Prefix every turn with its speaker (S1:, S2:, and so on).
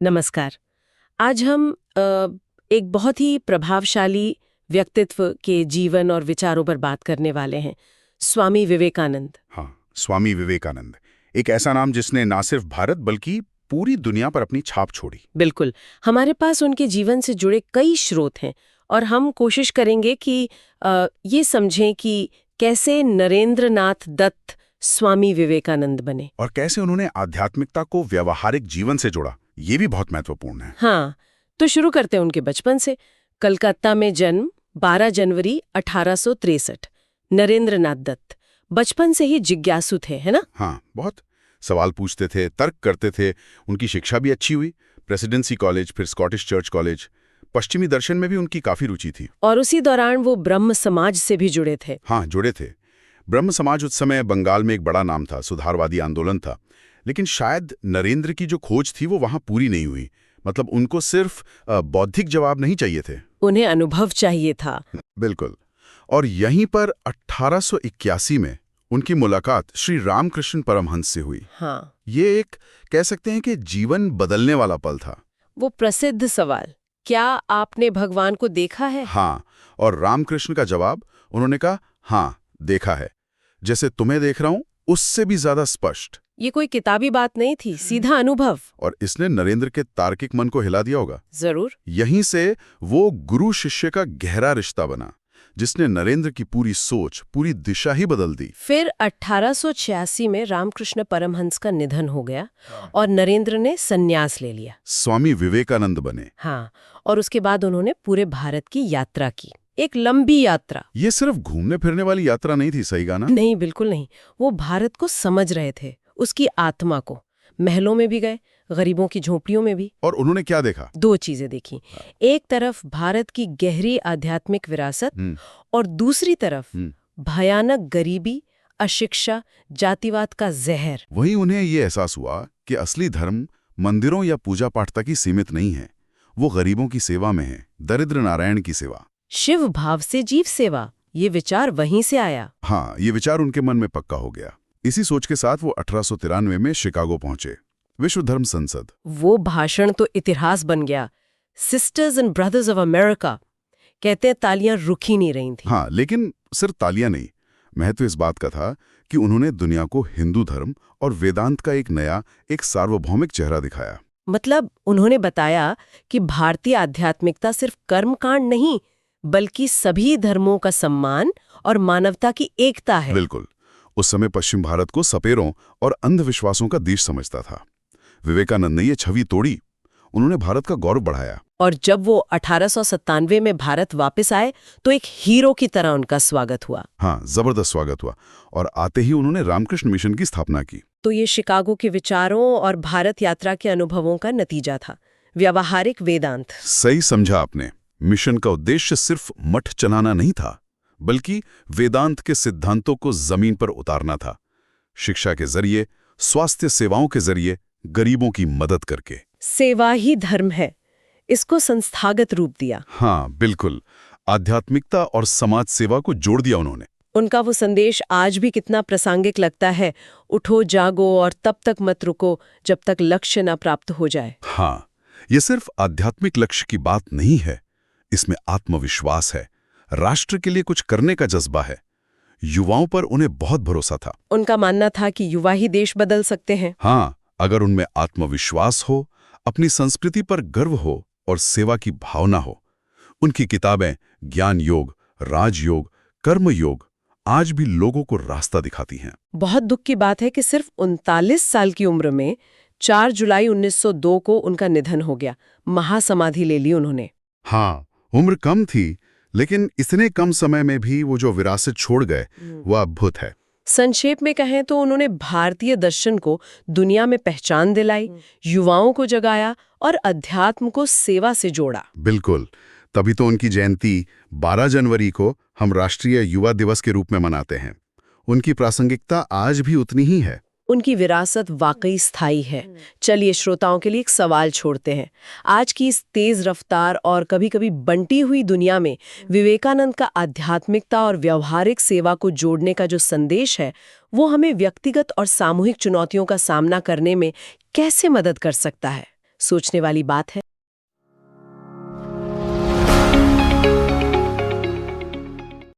S1: नमस्कार। आज हम एक बहुत ही प्रभावशाली व्यक्तित्व के जीवन और विचारों पर बात करने वाले हैं, स्वामी विवेकानंद।
S2: हाँ, स्वामी विवेकानंद एक ऐसा नाम जिसने ना सिर्फ भारत बल्कि पूरी दुनिया पर अपनी छाप छोड़ी।
S1: बिल्कुल, हमारे पास उनके जीवन से जुड़े कई स्रोत हैं और हम कोशिश करेंगे कि ये समझें कि कैसे नरेंद्र नाथ दत्त स्वामी विवेकानंद बने।
S2: और कैसे उन्होंने आध्यात्मिकता को व्यावहारिक जीवन से जोड़ा, ये भी बहुत महत्वपूर्ण है।
S1: हाँ, तो शुरू करते हैं उनके बचपन से। कलकत्ता में जन्म 12 जनवरी 1863। नरेंद्र नाथ दत्त बचपन से ही जिज्ञासु थे, है ना?
S2: हाँ, बहुत सवाल पूछते थे, तर्क करते थे। उनकी शिक्षा भी अच्छी हुई, प्रेसिडेंसी कॉलेज, फिर स्कॉटिश चर्च कॉलेज। पश्चिमी दर्शन में भी उनकी काफी रुचि थी।
S1: और उसी दौरान वो ब्रह्म समाज से भी जुड़े थे।
S2: हाँ, जुड़े थे। ब्रह्म समाज उस समय बंगाल में एक बड़ा नाम था, सुधारवादी आंदोलन था। लेकिन शायद नरेंद्र की जो खोज थी वो वहां पूरी नहीं हुई। मतलब उनको सिर्फ बौद्धिक जवाब नहीं चाहिए थे,
S1: उन्हें अनुभव चाहिए था।
S2: बिल्कुल। और यहीं पर 1881 में उनकी मुलाकात श्री रामकृष्ण परमहंस से हुई।
S1: हाँ,
S2: ये एक कह सकते हैं कि जीवन बदलने वाला पल था।
S1: वो प्रसिद्ध सवाल, क्या आपने भगवान को देखा है?
S2: हाँ, और रामकृष्ण का जवाब, उन्होंने कहा, हाँ, देखा है। जैसे तुम्हें देख रहा हूं, उससे भी ज्यादा स्पष्ट।
S1: ये कोई किताबी बात नहीं थी, सीधा अनुभव।
S2: और इसने नरेंद्र के तार्किक मन को हिला दिया होगा।
S1: जरूर।
S2: यहीं से वो गुरु शिष्य का गहरा रिश्ता बना, जिसने नरेंद्र की पूरी सोच, पूरी दिशा ही बदल दी।
S1: फिर 1886 में रामकृष्ण परमहंस का निधन हो गया और नरेंद्र ने संन्यास ले लिया।
S2: स्वामी विवेकानंद बने।
S1: हाँ, और उसके बाद उन्होंने पूरे भारत की यात्रा की, एक लंबी यात्रा।
S2: ये सिर्फ घूमने फिरने वाली यात्रा नहीं थी, सही गाना?
S1: नहीं, बिल्कुल नहीं। वो भारत को समझ रहे थे, उसकी आत्मा को। महलों में भी गए, गरीबों की झोपड़ियों में भी।
S2: और उन्होंने क्या देखा?
S1: दो चीजें देखी। एक तरफ भारत की गहरी आध्यात्मिक विरासत और दूसरी तरफ भयानक गरीबी, अशिक्षा, जातिवाद का जहर।
S2: वहीं उन्हें ये एहसास हुआ कि असली धर्म मंदिरों या पूजा पाठ तक ही सीमित नहीं है, वो गरीबों की सेवा में है, दरिद्र नारायण की सेवा।
S1: शिव भाव से जीव सेवा, ये विचार वहीं से आया।
S2: हाँ, ये विचार उनके मन में पक्का हो गया। इसी सोच के साथ वो 1893 में शिकागो पहुंचे, विश्व धर्म संसद।
S1: वो भाषण तो इतिहास बन गया। Sisters and brothers of America, कहते हैं तालियां रुकी नहीं रही थी।
S2: हाँ, लेकिन सिर्फ तालियां नहीं, महत्व इस बात का था कि उन्होंने दुनिया को हिंदू धर्म और वेदांत का एक नया, एक सार्वभौमिक चेहरा दिखाया।
S1: मतलब उन्होंने बताया कि भारतीय आध्यात्मिकता सिर्फ कर्मकांड नहीं, बल्कि सभी धर्मों का सम्मान और मानवता की एकता है।
S2: बिल्कुल। उस समय पश्चिम भारत को सपेरों और अंधविश्वासों का देश समझता था। विवेकानंद ने ये छवि तोड़ी, उन्होंने भारत का गौरव बढ़ाया।
S1: और जब वो 1897 में भारत वापस आए तो एक हीरो की तरह उनका स्वागत हुआ।
S2: हाँ, जबरदस्त स्वागत हुआ। और आते ही उन्होंने रामकृष्ण मिशन की स्थापना की।
S1: तो ये शिकागो के विचारों और भारत यात्रा के अनुभवों का नतीजा था, व्यावहारिक वेदांत।
S2: सही समझा आपने। मिशन का उद्देश्य सिर्फ मठ चलाना नहीं था, बल्कि वेदांत के सिद्धांतों को जमीन पर उतारना था। शिक्षा के जरिए, स्वास्थ्य सेवाओं के जरिए, गरीबों की मदद करके।
S1: सेवा ही धर्म है, इसको संस्थागत रूप दिया।
S2: हाँ, बिल्कुल। आध्यात्मिकता और समाज सेवा को जोड़ दिया उन्होंने।
S1: उनका वो संदेश आज भी कितना प्रासंगिक लगता है, उठो जागो और तब तक मत रुको जब तक लक्ष्य न प्राप्त हो जाए।
S2: हाँ, ये सिर्फ आध्यात्मिक लक्ष्य की बात नहीं है, इसमें आत्मविश्वास है, राष्ट्र के लिए कुछ करने का जज्बा है। युवाओं पर उन्हें बहुत भरोसा था।
S1: उनका मानना था कि युवा ही देश बदल सकते हैं।
S2: हाँ, अगर उनमें आत्मविश्वास हो, अपनी संस्कृति पर गर्व हो और सेवा की भावना हो। उनकी किताबें ज्ञान योग, राजयोग, कर्म योग आज भी लोगों को रास्ता दिखाती हैं।
S1: बहुत दुख की बात है कि सिर्फ 39 साल की उम्र में 4 जुलाई 1902 को उनका निधन हो गया। महासमाधि ले ली उन्होंने।
S2: हाँ, उम्र कम थी, लेकिन इतने कम समय में भी वो जो विरासत छोड़ गए वो अद्भुत है।
S1: संक्षेप में कहें तो उन्होंने भारतीय दर्शन को दुनिया में पहचान दिलाई, युवाओं को जगाया और अध्यात्म को सेवा से जोड़ा।
S2: बिल्कुल। तभी तो उनकी जयंती 12 जनवरी को हम राष्ट्रीय युवा दिवस के रूप में मनाते हैं। उनकी प्रासंगिकता आज भी उतनी ही है।
S1: उनकी विरासत वाकई स्थायी है। चलिए श्रोताओं के लिए एक सवाल छोड़ते हैं। आज की इस तेज रफ्तार और कभी-कभी बंटी हुई दुनिया में विवेकानंद का आध्यात्मिकता और व्यावहारिक सेवा को जोड़ने का जो संदेश है, वो हमें व्यक्तिगत और सामूहिक चुनौतियों का सामना करने में कैसे मदद कर सकता है? सोचने वाली बात है।